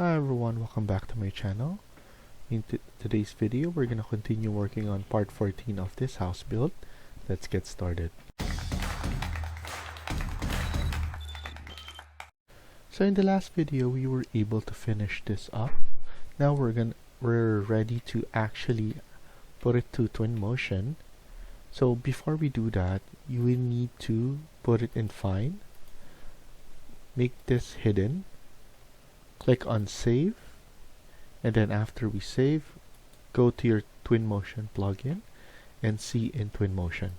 Hi everyone, welcome back to my channel. In today's video, we're going to continue working on part 14 of this house build. Let's get started. So in the last video, we were able to finish this up. Now we're ready to actually put it to Twinmotion. So before we do that, you will need to put it in Fine, make this hidden, click on Save, and then after we save, go to your Twinmotion plugin and see in Twinmotion.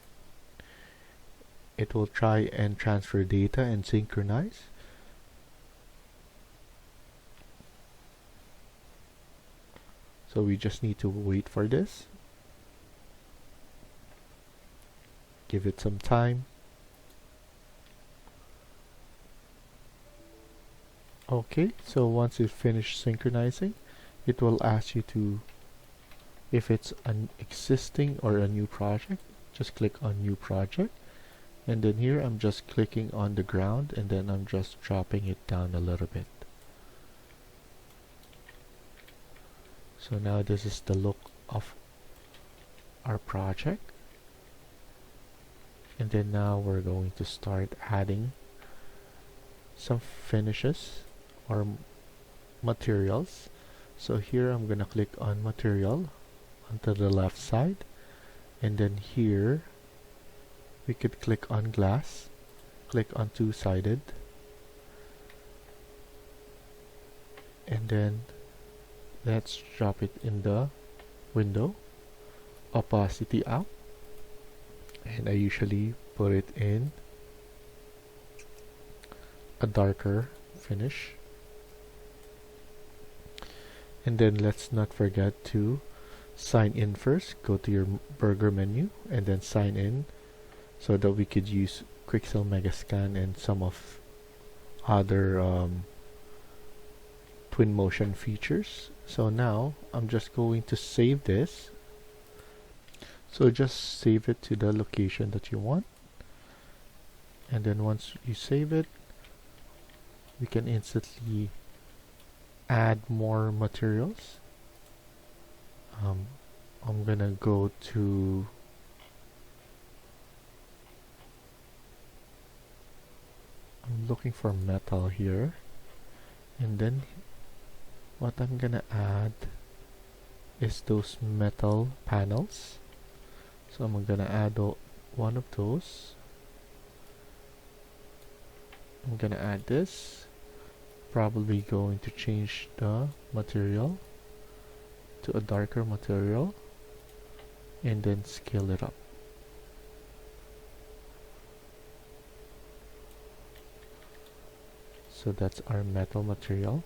It will try and transfer data and synchronize. So we just need to wait for this. Give it some time. Okay, so once it finished synchronizing, it will ask you to, if it's an existing or a new project, just click on new project. And then here I'm just clicking on the ground and then I'm just dropping it down a little bit. So now this is the look of our project. And then now we're going to start adding some finishes or materials. So here I'm gonna click on material onto the left side, and then here we could click on glass, click on two-sided, and then let's drop it in the window, opacity out, and I usually put it in a darker finish. And then let's not forget to sign in first. Go to your burger menu and then sign in so that we could use Quixel Megascan and some of other Twinmotion features. So now I'm just going to save this. So just save it to the location that you want. And then once you save it, we can instantly add more materials. I'm gonna go to I'm looking for metal here, and then what I'm gonna add is those metal panels. So I'm gonna add one of those. I'm gonna add this. Probably going to change the material to a darker material and then scale it up. So that's our metal material.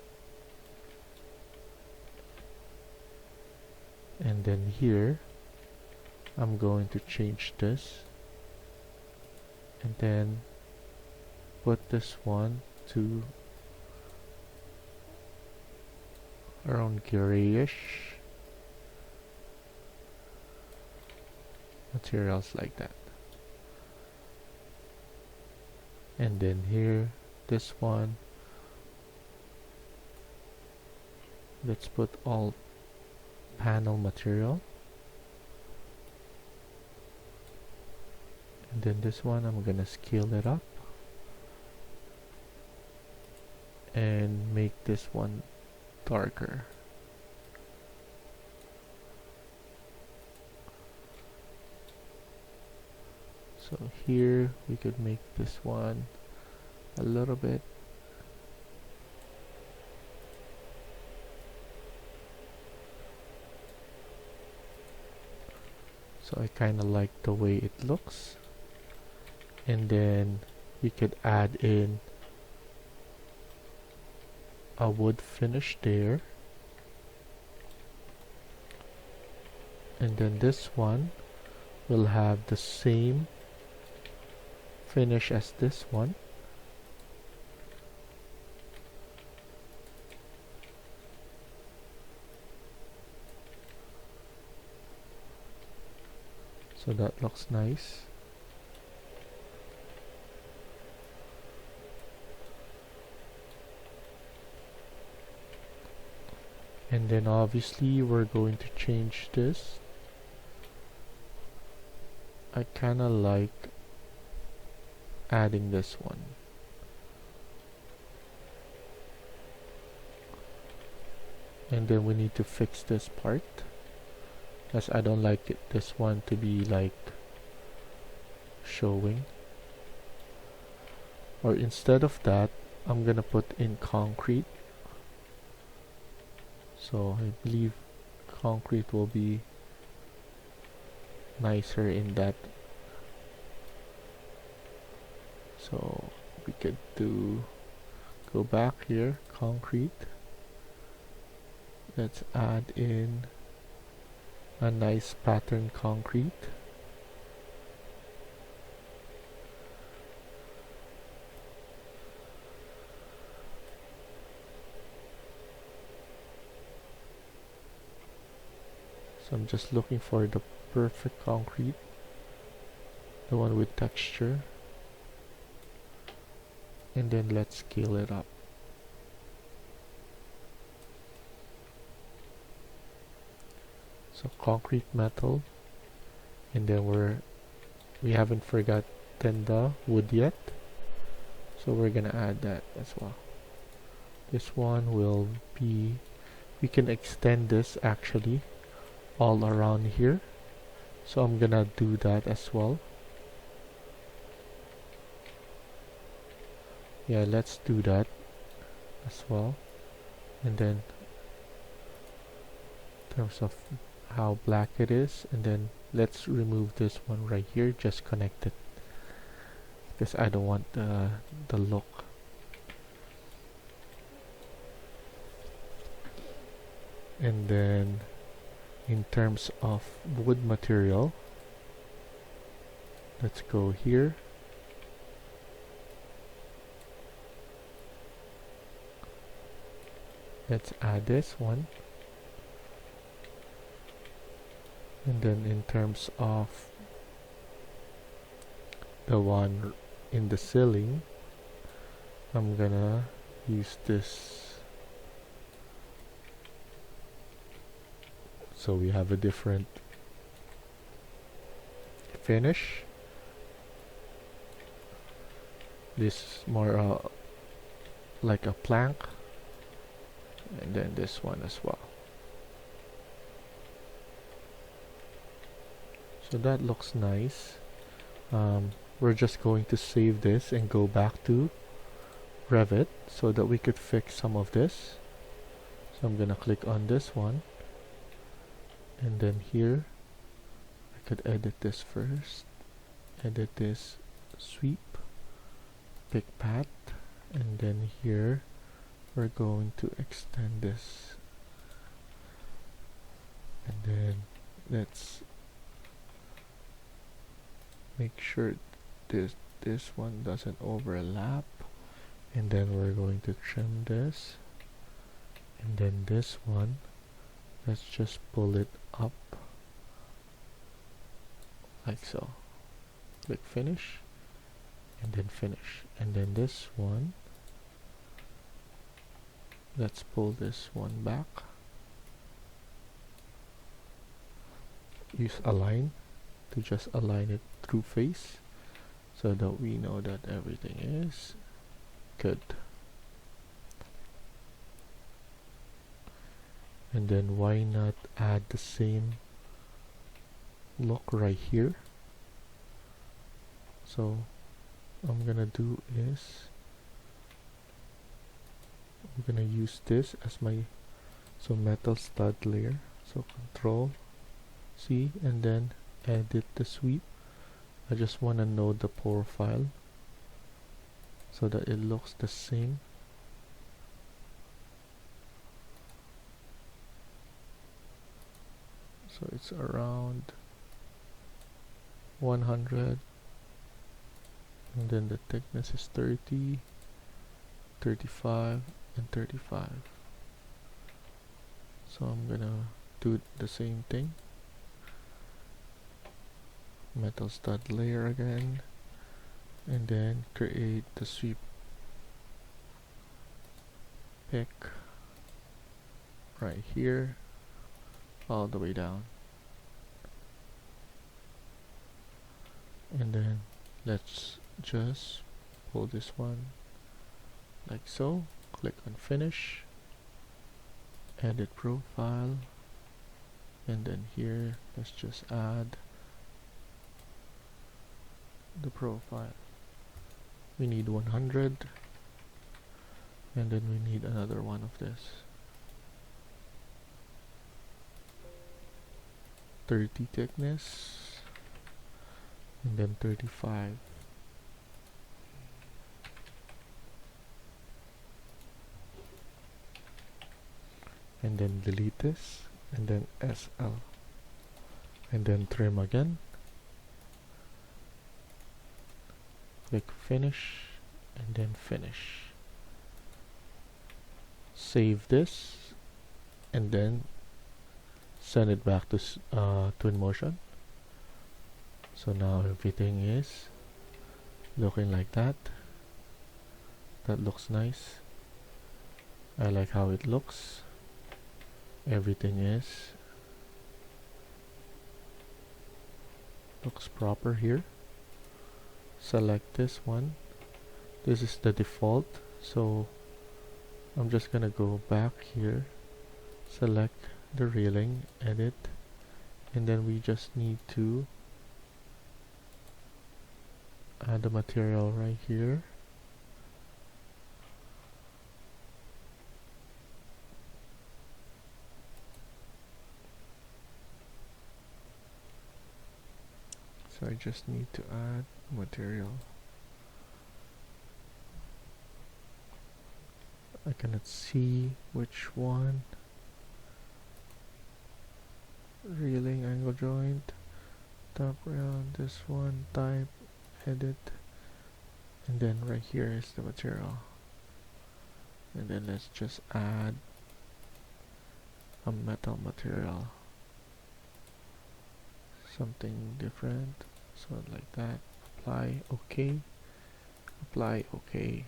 And then here I'm going to change this and then put this one to around grayish materials like that. And then here, this one, let's put all panel material. And then this one, I'm gonna scale it up and make this one darker. So here we could make this one a little bit so I kind of like the way it looks. And then we could add in a wood finish there, and then this one will have the same finish as this one. So that looks nice. And then obviously we're going to change this. I kinda like adding this one. And then we need to fix this part, as I don't like this one to be like showing. Or instead of that, I'm gonna put in concrete. So I believe concrete will be nicer in that. So we could go back here, concrete. Let's add in a nice pattern concrete. So I'm just looking for the perfect concrete, the one with texture, and then let's scale it up. So concrete metal, and then we haven't forgotten the wood yet, so we're gonna add that as well. This one will be, we can extend this actually all around here, so I'm gonna do that as well. Yeah, let's do that as well. And then in terms of how black it is, and then let's remove this one right here, just connect it, because I don't want the look. And then in terms of wood material, let's go here. Let's add this one. And then in terms of the one in the ceiling, I'm gonna use this. So we have a different finish. This is more like a plank, and then this one as well. So that looks nice. We're just going to save this and go back to Revit so that we could fix some of this. So I'm gonna click on this one, and then here I could edit this first, edit this, sweep, pick path, and then here we're going to extend this, and then let's make sure this one doesn't overlap, and then we're going to trim this, and then this one, let's just pull it up like so. Click finish, and then finish. And then this one, let's pull this one back. Use align to just align it through face so that we know that everything is good. And then why not add the same look right here? So I'm gonna do is I'm gonna use this as my metal stud layer. So Control C, and then edit the sweep. I just want to know the profile so that it looks the same. So it's around 100, and then the thickness is 30, 35, and 35. So I'm gonna do the same thing. Metal stud layer again, and then create the sweep, pick right here all the way down, and then let's just pull this one like so. Click on finish, edit profile, and then here let's just add the profile. We need 100, and then we need another one of this, 30 thickness, and then 35. And then delete this, and then SL, and then trim again. Click finish, and then finish. Save this, and then send it back to Twinmotion. So now everything is looking like that. That looks nice. I like how it looks. Everything looks proper here. Select this one. This is the default, so I'm just gonna go back here, select the railing, edit, and then we just need to add the material right here. So I just need to add material. I cannot see which one. Railing angle joint, top rail, this one, type, edit, and then right here is the material. And then let's just add a metal material, something different. So like that. Apply, OK. Apply, OK.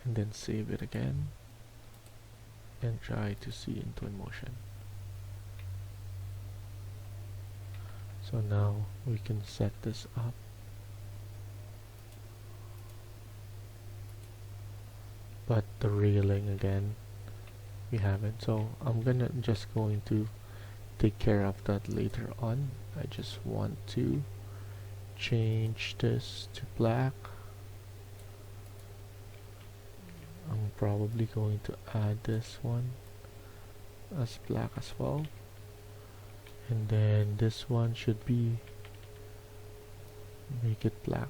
And then save it again and try to see in Twinmotion. So now we can set this up. But the railing again, we haven't. So I'm just going to take care of that later on. I just want to change this to black. I'm probably going to add this one as black as well, and then this one should be, make it black.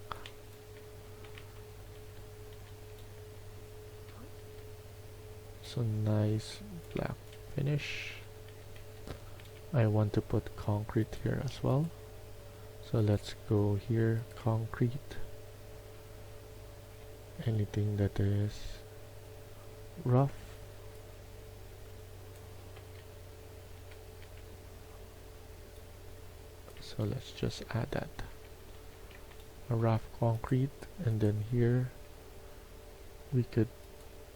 So nice black finish. I want to put concrete here as well, so let's go here, concrete, anything that is rough. So let's just add that, a rough concrete, and then here we could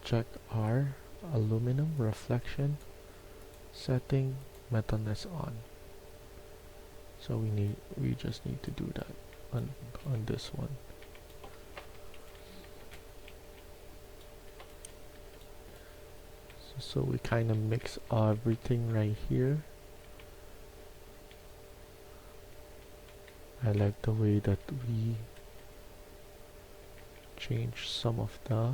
check our aluminum reflection setting, metalness on. So we just need to do that on this one. So we kind of mix everything right here. I like the way that we change some of the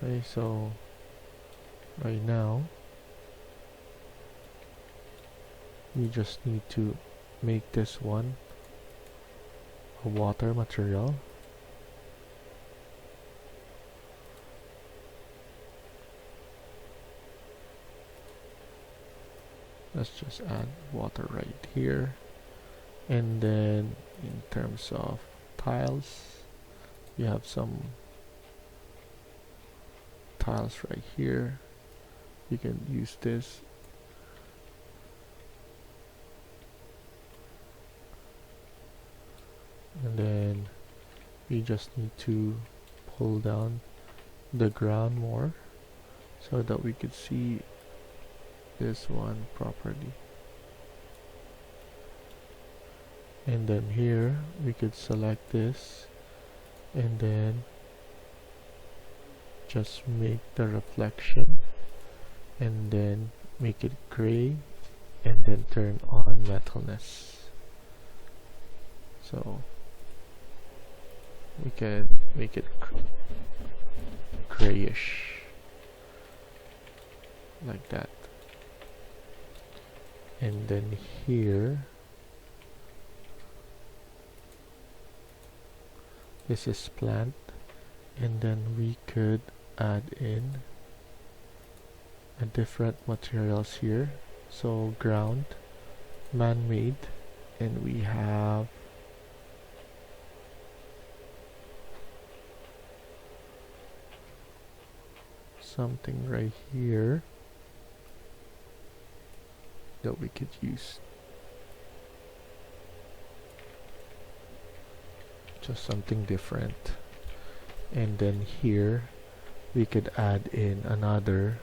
okay, so right now we just need to make this one a water material. Let's just add water right here, and then in terms of tiles, we have some tiles right here. You can use this. and then we just need to pull down the ground more so that we could see this one properly. And then here we could select this and then just make the reflection and then make it gray and then turn on metalness. So we can make it grayish like that. And then here, this is plant, and then we could add in a different materials here. So ground, man-made, and we have something right here that we could use. Just something different. And then here we could add in another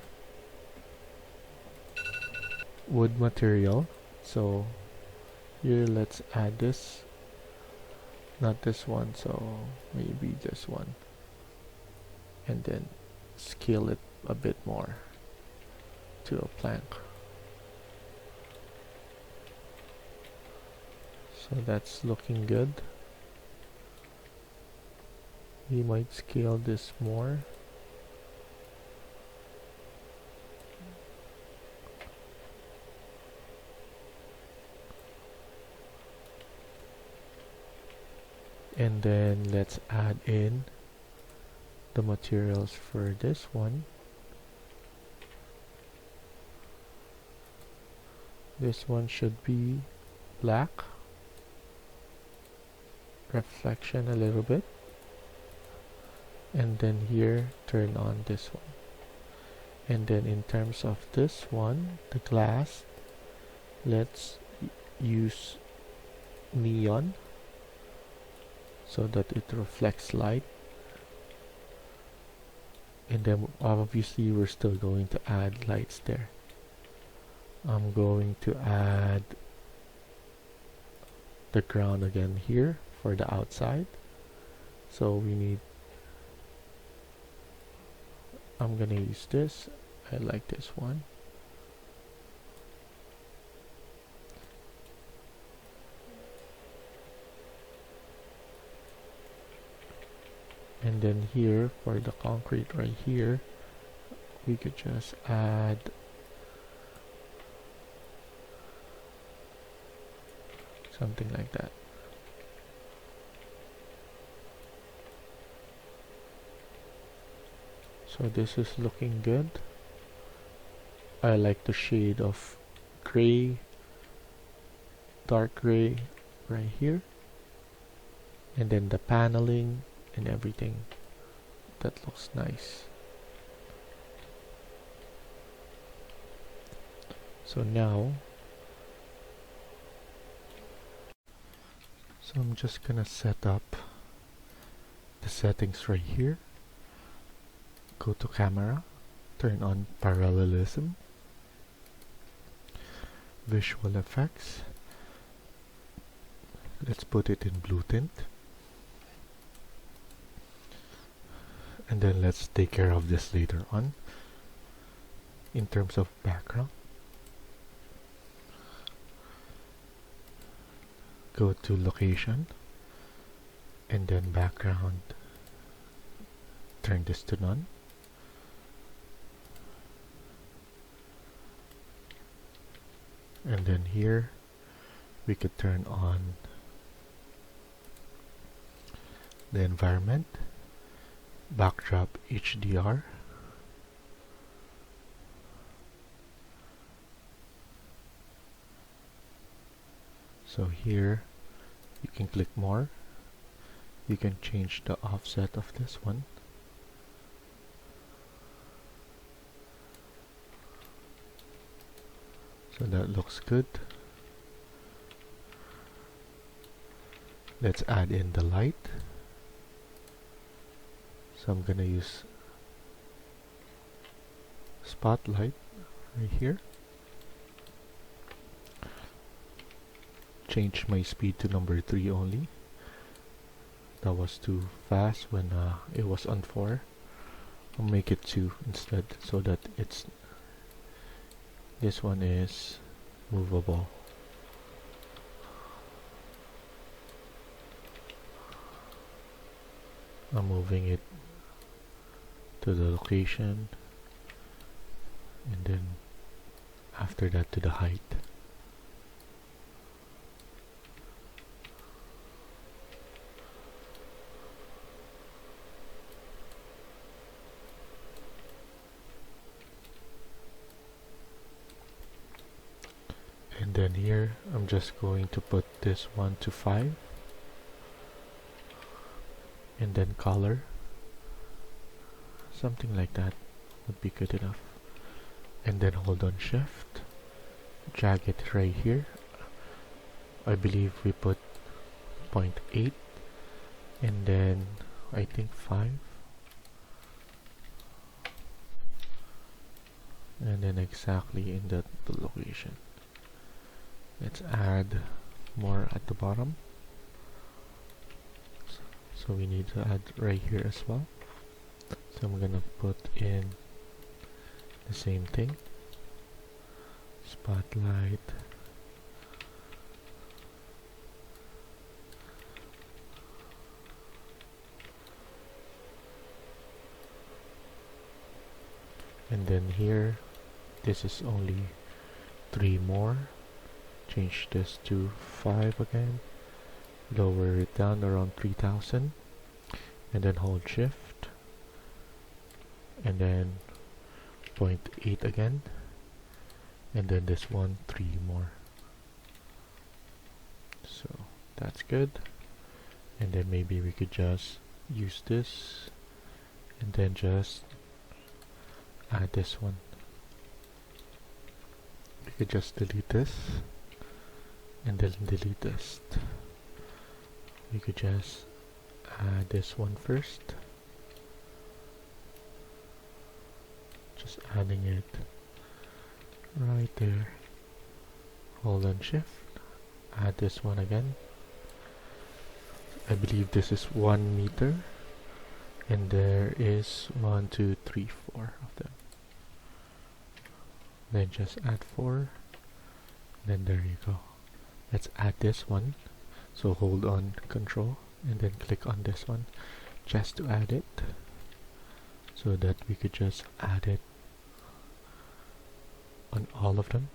wood material. So here let's add this, not this one, so maybe this one, and then scale it a bit more to a plank. So that's looking good. We might scale this more. And then let's add in the materials for this one. This one should be black, reflection a little bit, and then here turn on this one. And then in terms of this one, the glass, let's use neon so that it reflects light. And then obviously we're still going to add lights there. I'm going to add the ground again here for the outside. So we need, I'm gonna use this. I like this one. And then here for the concrete right here, we could just add something like that. So this is looking good. I like the shade of gray, dark gray right here, and then the paneling and everything, that looks nice. So now, I'm just gonna set up the settings right here. Go to camera, turn on parallelism, visual effects. Let's put it in blue tint. And then let's take care of this later on. In terms of background, go to location and then background, turn this to none. And then here we could turn on the environment, backdrop HDR, so here you can click more, you can change the offset of this one, so that looks good. Let's add in the light. So I'm gonna use spotlight right here. Change my speed to number 3 only. That was too fast when it was on 4. I'll make it 2 instead, so that this one is movable. I'm moving it to the location, and then after that to the height. And then here I'm just going to put this one to 5, and then color, something like that would be good enough. And then hold on shift, drag it right here. I believe we put 0.8, and then I think 5, and then exactly in the location. Let's add more at the bottom. So we need to add right here as well. So I'm gonna put in the same thing. Spotlight. And then here, this is only 3 more. Change this to 5 again. Lower it down around 3000, and then hold shift, and then 0.8 again, and then this one 3 more. So that's good. And then maybe we could just use this, and then just add this one. We could just delete this, and then delete this. We could just add this one first. Just adding it right there. Hold on shift. Add this one again. I believe this is 1 meter. And there is 1, 2, 3, 4 of them. Then just add 4. Then there you go. Let's add this one. So hold on control and then click on this one just to add it, so that we could just add it on all of them,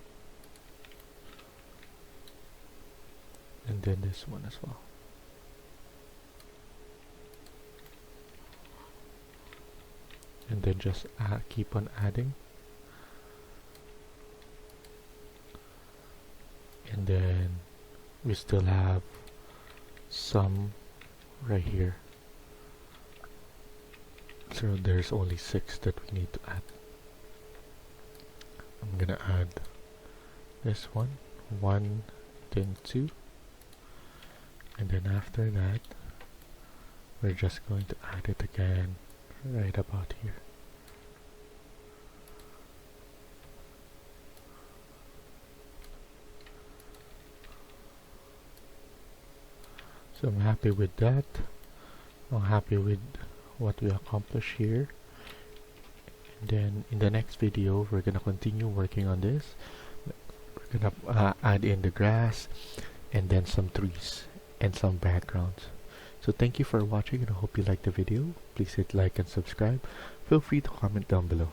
and then this one as well. And then just keep on adding, and then we still have some right here. So there's only 6 that we need to add. I'm gonna add this one, 1, then 2, and then after that we're just going to add it again right about here. So I'm happy with that. I'm happy with what we accomplished here. And then in the next video, we're gonna continue working on this. We're gonna add in the grass, and then some trees and some backgrounds. So thank you for watching, and I hope you liked the video. Please hit like and subscribe. Feel free to comment down below.